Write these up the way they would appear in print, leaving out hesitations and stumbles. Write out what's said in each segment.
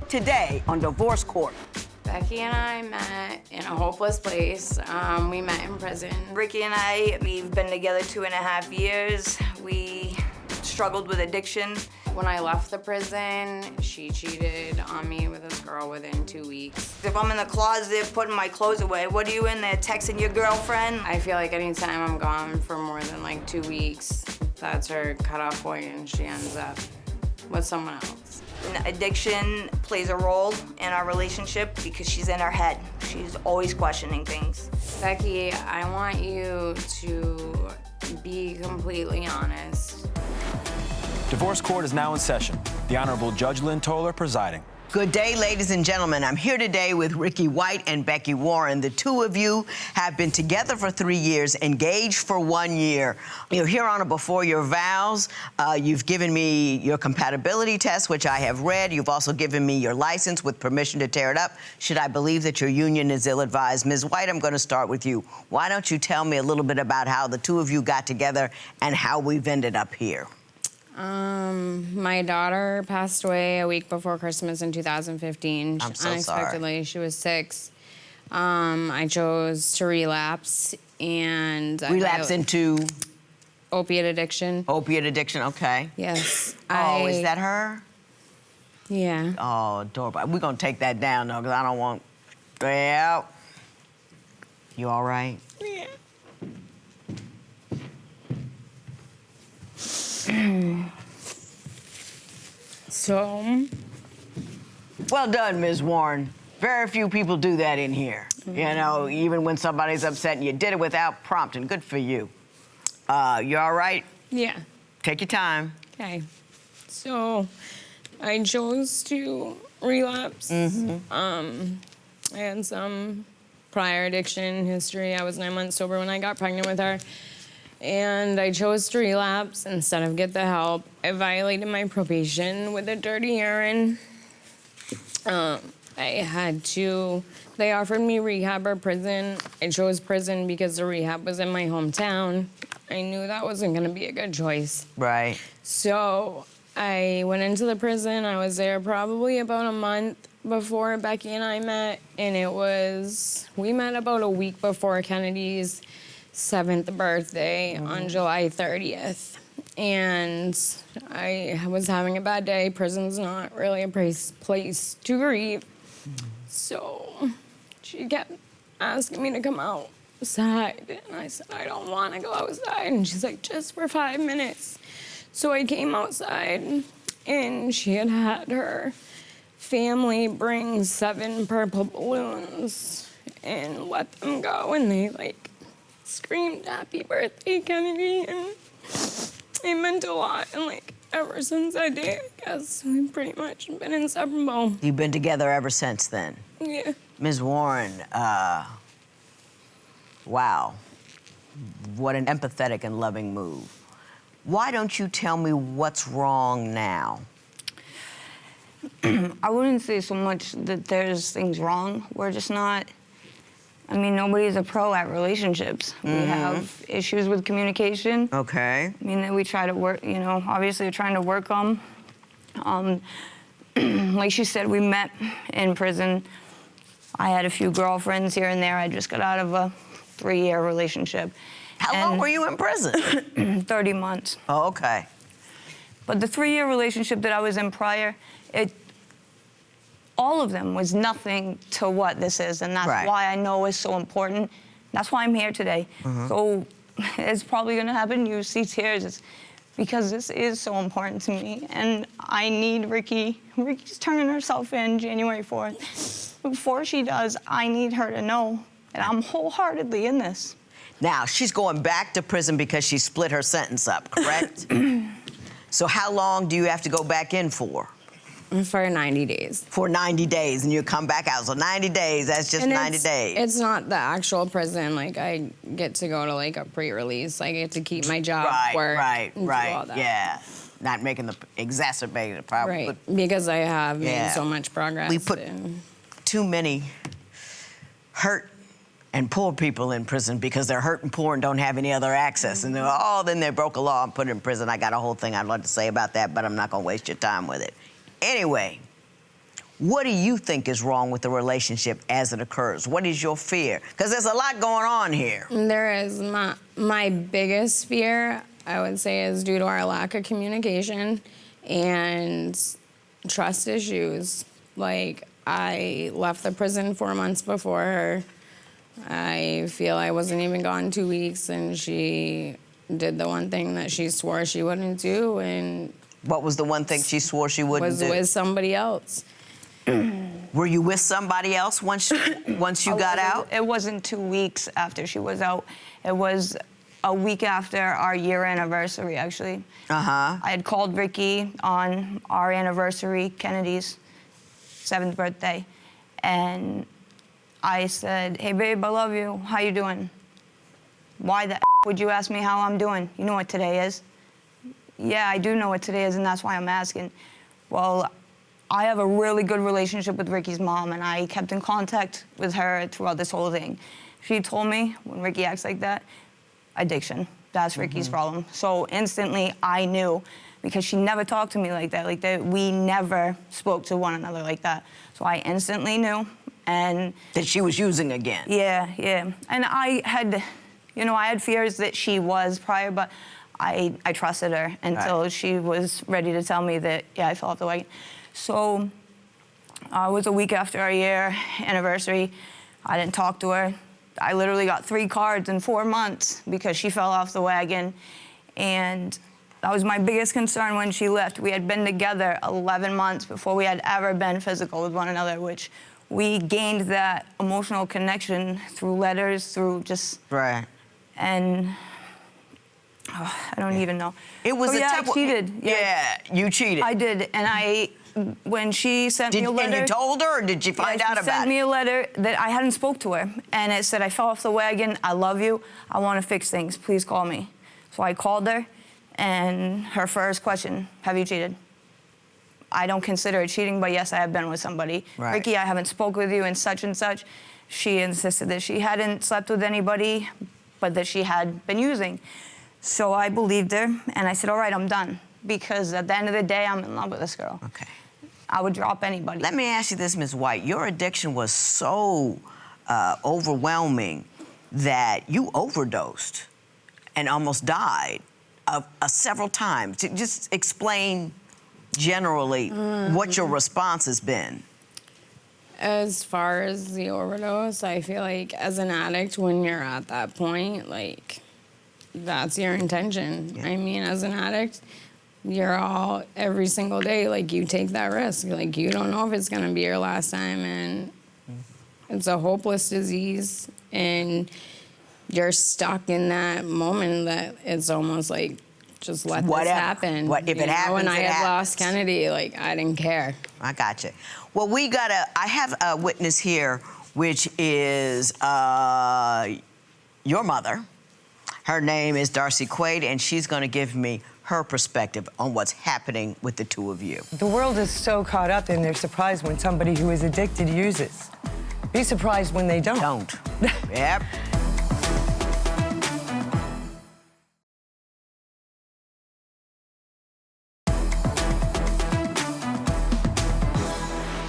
Today on Divorce Court. Becky and I met in a hopeless place. We met in prison. Rikki and I, we've been together 2.5 years. We struggled with addiction. When I left the prison, she cheated on me with this girl within 2 weeks. If I'm in the closet putting my clothes away, what are you in there texting your girlfriend? I feel like anytime I'm gone for more than like 2 weeks, that's her cutoff point and she ends up with someone else. Addiction plays a role in our relationship because she's in her head. She's always questioning things. Becky, I want you to be completely honest. Divorce Court is now in session. The Honorable Judge Lynn Toller presiding. Good day, ladies and gentlemen. I'm here today with Rikki White and Becky Warren. The two of you have been together for 3 years, engaged for 1 year. You're here on or before your vows. You've given me your compatibility test, which I have read. You've also given me your license with permission to tear it up, should I believe that your union is ill-advised. Ms. White, I'm going to start with you. Why don't you tell me a little bit about how the two of you got together and how we've ended up here? My daughter passed away a week before Christmas in 2015. I'm so unexpectedly. sorry. She was 6. I chose to relapse and Relapse into opiate addiction. opiate addiction, okay. Yes. Oh, is that her? Yeah. Oh, adorable. We're going to take that down, though, because I don't want... Well, you all right? Yeah. So, Well done, Ms. Warren. Very few people do that in here. You know, even when somebody's upset, and you did it without prompting. Good for you. You all right? yeah. Take your time. Okay. So, I chose to relapse. I had some prior addiction history. I was 9 months sober when I got pregnant with her. And I chose to relapse instead of get the help. I violated my probation with a dirty urine. They offered me rehab or prison. I chose prison because the rehab was in my hometown. I knew that wasn't gonna be a good choice. Right. So I went into the prison. I was there probably about a month before Becky and I met. And we met about a week before Kennedy's 7th birthday on July 30th. And I was having a bad day. Prison's not really a place to grieve. So she kept asking me to come outside. And I said, I don't want to go outside. And she's like, just for 5 minutes. So I came outside, and she had her family bring 7 purple balloons and let them go. And they, screamed, happy birthday, Kennedy, and it meant a lot. And, ever since that day, I guess we've pretty much been inseparable. You've been together ever since then? Yeah. Ms. Warren, wow. What an empathetic and loving move. Why don't you tell me what's wrong now? I wouldn't say so much that there's things wrong. We're just not... I mean, nobody's a pro at relationships. We have issues with communication. Okay. I mean, we try to work, obviously we're trying to work on. Like she said, we met in prison. I had a few girlfriends here and there. I just got out of a 3-year relationship. How long were you in prison? 30 months. Oh, okay. But the 3-year relationship that I was in prior, all of them was nothing to what this is, and that's why I know it's so important. That's why I'm here today. So it's probably gonna happen, you see tears, it's because this is so important to me, and I need Rikki. Rikki's turning herself in January 4th. Before she does, I need her to know that I'm wholeheartedly in this. Now, she's going back to prison because she split her sentence up, correct? So how long do you have to go back in for? For 90 days. For 90 days, and you come back out. So 90 days, that's just 90 days. It's not the actual prison. I get to go to, a pre-release. I get to keep my job, work, and do all that. Yeah. Not making exacerbating the problem. Right, because I have made so much progress. We put too many hurt and poor people in prison because they're hurt and poor and don't have any other access. And they're, then they broke a law and put in prison. I got a whole thing I'd love to say about that, but I'm not going to waste your time with it. Anyway, What do you think is wrong with the relationship as it occurs? What is your fear? Because there's a lot going on here. There is. My biggest fear, I would say, is due to our lack of communication and trust issues. Like, I left the prison 4 months before her. I feel I wasn't even gone 2 weeks, and she did the one thing that she swore she wouldn't do, and What was the one thing she swore she wouldn't was do? with somebody else. Were you with somebody else once you got out? It wasn't 2 weeks after she was out. It was a week after our year anniversary, actually. Uh-huh. I had called Rikki on our anniversary, Kennedy's 7th birthday, and I said, "Hey, babe, I love you. How you doing?" "Why the would you ask me how I'm doing? You know what today is?" "Yeah, I do know what today is, and that's why I'm asking." Well, I have a really good relationship with Rikki's mom, and I kept in contact with her throughout this whole thing. She told me, when Rikki acts like that, addiction. That's Rikki's problem. So instantly, I knew, because she never talked to me like that. We never spoke to one another like that. So I instantly knew, and That she was using again. yeah. And I had fears that she was prior, but I trusted her until she was ready to tell me that, yeah, I fell off the wagon. So it was a week after our year anniversary. I didn't talk to her. I literally got 3 cards in 4 months because she fell off the wagon. And that was my biggest concern when she left. We had been together 11 months before we had ever been physical with one another, which we gained that emotional connection through letters, through just... Right. And I don't even know. It was I cheated. Yeah, you cheated. I did, and when she sent me a letter... And you told her, or did you find out She about sent it? me a letter that I hadn't spoke to her, and it said, "I fell off the wagon, I love you, I want to fix things, please call me." So I called her, and her first question, "Have you cheated?" I don't consider it cheating, but yes, I have been with somebody. Right. "Rikki, I haven't spoke with you and such." She insisted that she hadn't slept with anybody, but that she had been using. So I believed her, and I said, "All right, I'm done." Because at the end of the day, I'm in love with this girl. Okay. I would drop anybody. Let me ask you this, Ms. White. Your addiction was so overwhelming that you overdosed and almost died several times. Just explain generally what your response has been. As far as the overdose, I feel like as an addict, when you're at that point, like, that's your intention. Yeah. I mean, as an addict, you're all, every single day, like, you take that risk. Like, you don't know if it's gonna be your last time, and it's a hopeless disease, and you're stuck in that moment that it's almost like, just let this happen. If it happens, when I it had happens. lost Kennedy, like, I didn't care. I got you. Well, I have a witness here, which is your mother. Her name is Darcy Quaid, and she's going to give me her perspective on what's happening with the two of you. The world is so caught up in their surprise when somebody who is addicted uses. Be surprised when they don't. Don't. Yep.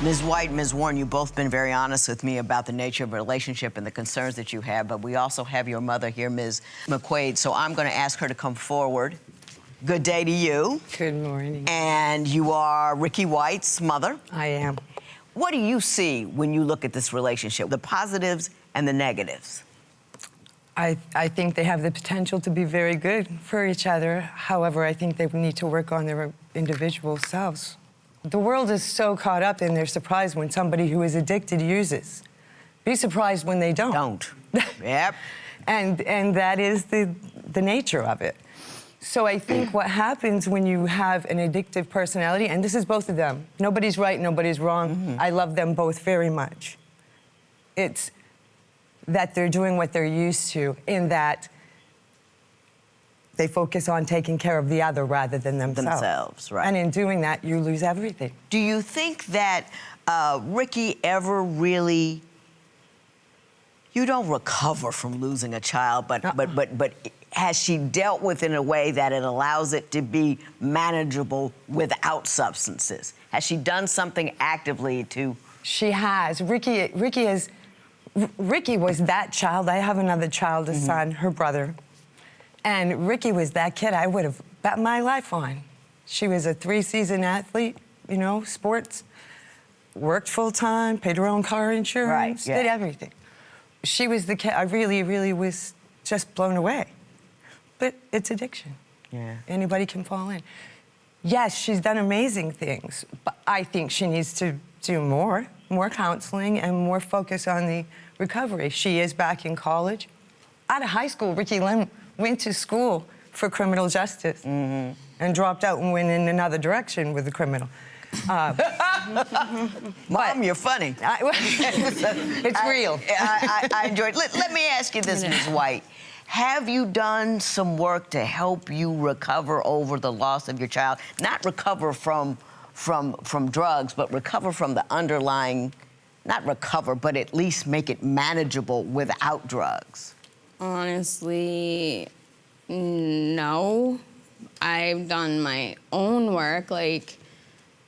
Ms. White and Ms. Warren, you've both been very honest with me about the nature of the relationship and the concerns that you have, but we also have your mother here, Ms. McQuaid, so I'm going to ask her to come forward. Good day to you. Good morning. And you are Rikki White's mother. I am. What do you see when you look at this relationship, the positives and the negatives? I think they have the potential to be very good for each other. However, I think they need to work on their individual selves. The world is so caught up in their surprise when somebody who is addicted uses. Be surprised when they don't. Don't. Yep. And that is the nature of it. So I think what happens when you have an addictive personality, and this is both of them, nobody's right, nobody's wrong. Mm-hmm. I love them both very much. It's that they're doing what they're used to, in that they focus on taking care of the other rather than themselves. Right. And in doing that, you lose everything. Do you think that Rikki ever really, you don't recover from losing a child, but has she dealt with it in a way that it allows it to be manageable without substances? Has she done something actively to? She has. Rikki was that child. I have another child, a son, her brother. And Rikki was that kid I would have bet my life on. She was a 3-season athlete, you know, sports, worked full-time, paid her own car insurance, did everything. She was the kid, I really, really was just blown away. But it's addiction. Yeah. Anybody can fall in. Yes, she's done amazing things, but I think she needs to do more counseling and more focus on the recovery. She is back in college. Out of high school, Rikki Lynn went to school for criminal justice and dropped out and went in another direction with the criminal. Mom, you're funny. It's real. I enjoyed it. Let me ask you this, Ms. White. Have you done some work to help you recover over the loss of your child? Not recover from drugs, but recover from the underlying, not recover, but at least make it manageable without drugs? Honestly, no. I've done my own work, like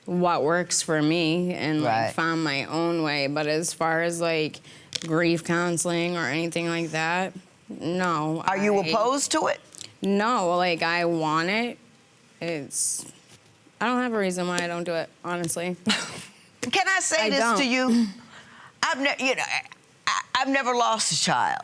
what works for me, and like found my own way. But as far as like grief counseling or anything like that, no. Are you opposed to it? No, like I want it. I don't have a reason why I don't do it, honestly. Can I say this to you? I've never lost a child.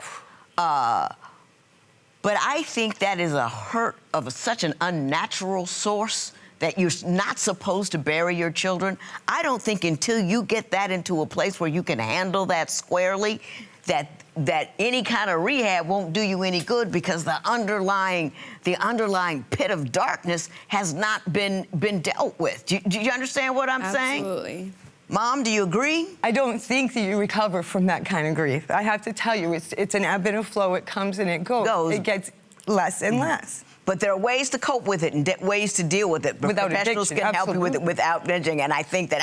But I think that is a hurt of such an unnatural source that you're not supposed to bury your children. I don't think until you get that into a place where you can handle that squarely, that any kind of rehab won't do you any good, because the underlying pit of darkness has not been dealt with. Do you understand what I'm saying? Absolutely. Mom, do you agree? I don't think that you recover from that kind of grief. I have to tell you, it's an ebb and a flow. It comes and it goes. It gets less and less. But there are ways to cope with it and ways to deal with it. Without professionals addiction, can help you with it without addiction. And I think that,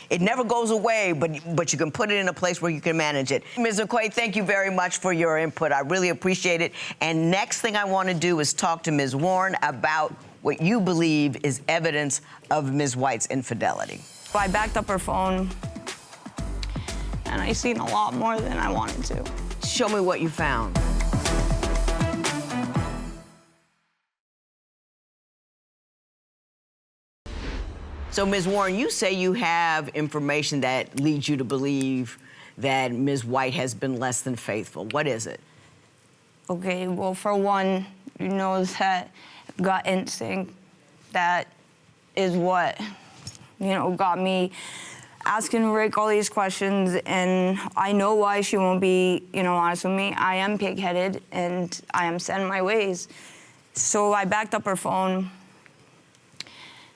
it never goes away, but you can put it in a place where you can manage it. Ms. McQuaid, thank you very much for your input. I really appreciate it. And next thing I want to do is talk to Ms. Warren about what you believe is evidence of Ms. White's infidelity. I backed up her phone, and I seen a lot more than I wanted to. Show me what you found. So, Ms. Warren, you say you have information that leads you to believe that Ms. White has been less than faithful. What is it? Okay, well, for one, you know that gut instinct, that is what, got me asking Rick all these questions, and I know why she won't be, honest with me. I am pig-headed, and I am set in my ways. So I backed up her phone,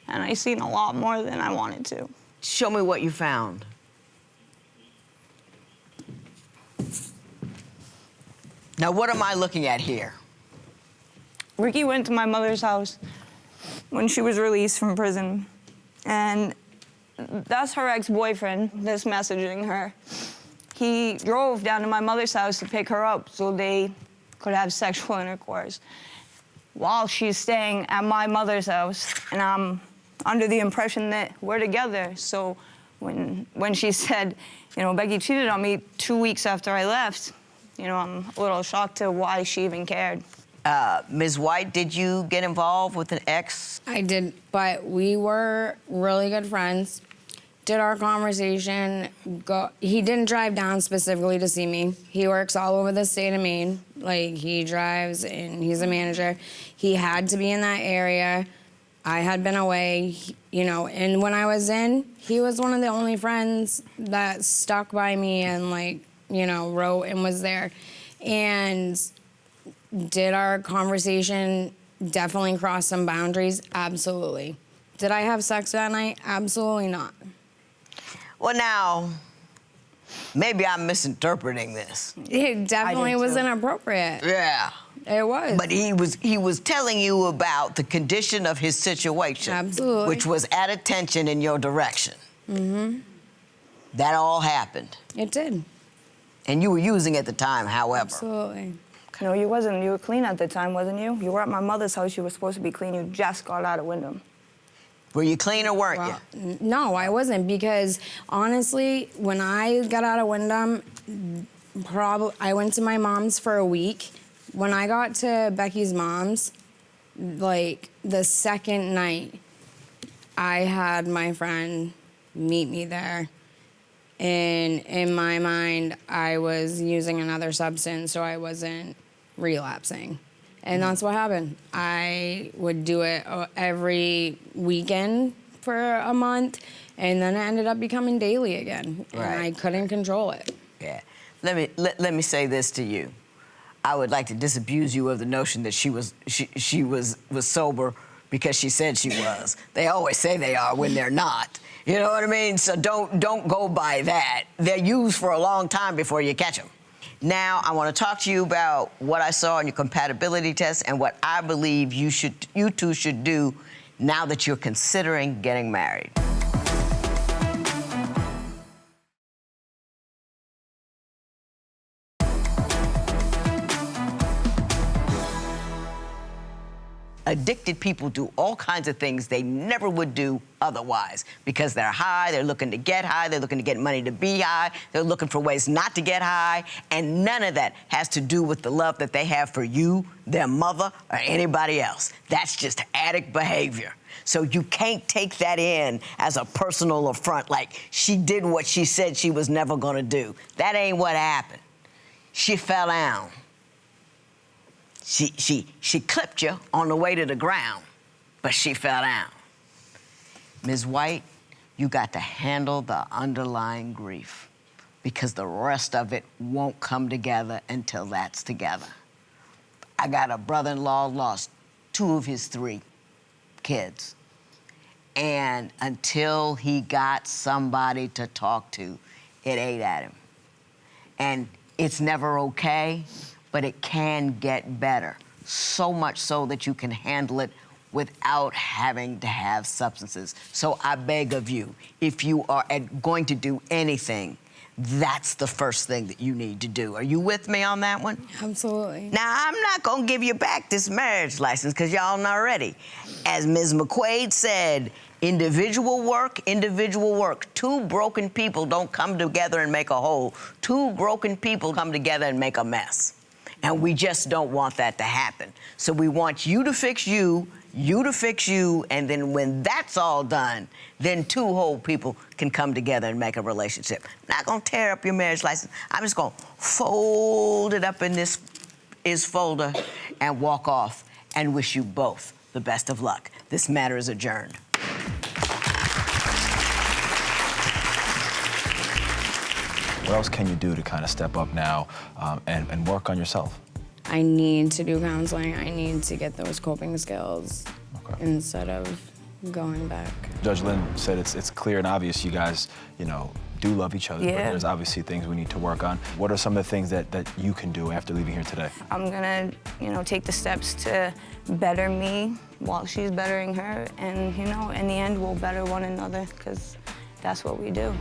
and I seen a lot more than I wanted to. Show me what you found. Now, what am I looking at here? Rikki went to my mother's house when she was released from prison, and that's her ex-boyfriend that's messaging her. He drove down to my mother's house to pick her up so they could have sexual intercourse while she's staying at my mother's house, and I'm under the impression that we're together. So when she said, Becky cheated on me 2 weeks after I left, I'm a little shocked to why she even cared. Ms. White, did you get involved with an ex? I did, but we were really good friends. Did our conversation go? He didn't drive down specifically to see me. He works all over the state of Maine. Like, he drives and he's a manager. He had to be in that area. I had been away, and when I was in, he was one of the only friends that stuck by me and wrote and was there. And did our conversation definitely cross some boundaries? Absolutely. Did I have sex that night? Absolutely not. Well, now, maybe I'm misinterpreting this. It definitely was inappropriate. Yeah. It was. But he was telling you about the condition of his situation. Absolutely. Which was at attention in your direction. Mm-hmm. That all happened. It did. And you were using at the time, however. Absolutely. No, you wasn't. You were clean at the time, wasn't you? You were at my mother's house. You were supposed to be clean. You just got out of Wyndham. Were you clean or weren't Well, you? no, I wasn't, because honestly, when I got out of Wyndham, I went to my mom's for a week. When I got to Becky's mom's, like the second night, I had my friend meet me there. And in my mind, I was using another substance, so I wasn't relapsing. And that's what happened. I would do it every weekend for a month, and then it ended up becoming daily again. And Right. I couldn't control it. Yeah. Let me say this to you. I would like to disabuse you of the notion that she was sober because she said she was. They always say they are when they're not. You know what I mean? So don't go by that. They're used for a long time before you catch them. Now, I want to talk to you about what I saw in your compatibility test and what I believe you two should do now that you're considering getting married. Addicted people do all kinds of things they never would do otherwise because they're high, they're looking to get high, they're looking to get money to be high, they're looking for ways not to get high, and none of that has to do with the love that they have for you, their mother, or anybody else. That's just addict behavior. So you can't take that in as a personal affront, like she did what she said she was never gonna do. That ain't what happened. She fell down. She clipped you on the way to the ground, but she fell down. Ms. White, you got to handle the underlying grief because the rest of it won't come together until that's together. I got a brother-in-law lost 2 of his 3 kids. And until he got somebody to talk to, it ate at him. And it's never okay, but it can get better. So much so that you can handle it without having to have substances. So I beg of you, if you are going to do anything, that's the first thing that you need to do. Are you with me on that one? Absolutely. Now, I'm not gonna give you back this marriage license because y'all not ready. As Ms. McQuaid said, individual work, individual work. 2 broken people don't come together and make a whole. 2 broken people come together and make a mess. And we just don't want that to happen. So we want you to fix you, you to fix you, and then when that's all done, then 2 whole people can come together and make a relationship. Not gonna tear up your marriage license. I'm just gonna fold it up in this folder and walk off and wish you both the best of luck. This matter is adjourned. What else can you do to kind of step up now and work on yourself? I need to do counseling. I need to get those coping skills instead of going back. Judge Lynn said it's clear and obvious you guys, do love each other, but there's obviously things we need to work on. What are some of the things that you can do after leaving here today? I'm gonna, take the steps to better me while she's bettering her, and, in the end, we'll better one another, because that's what we do.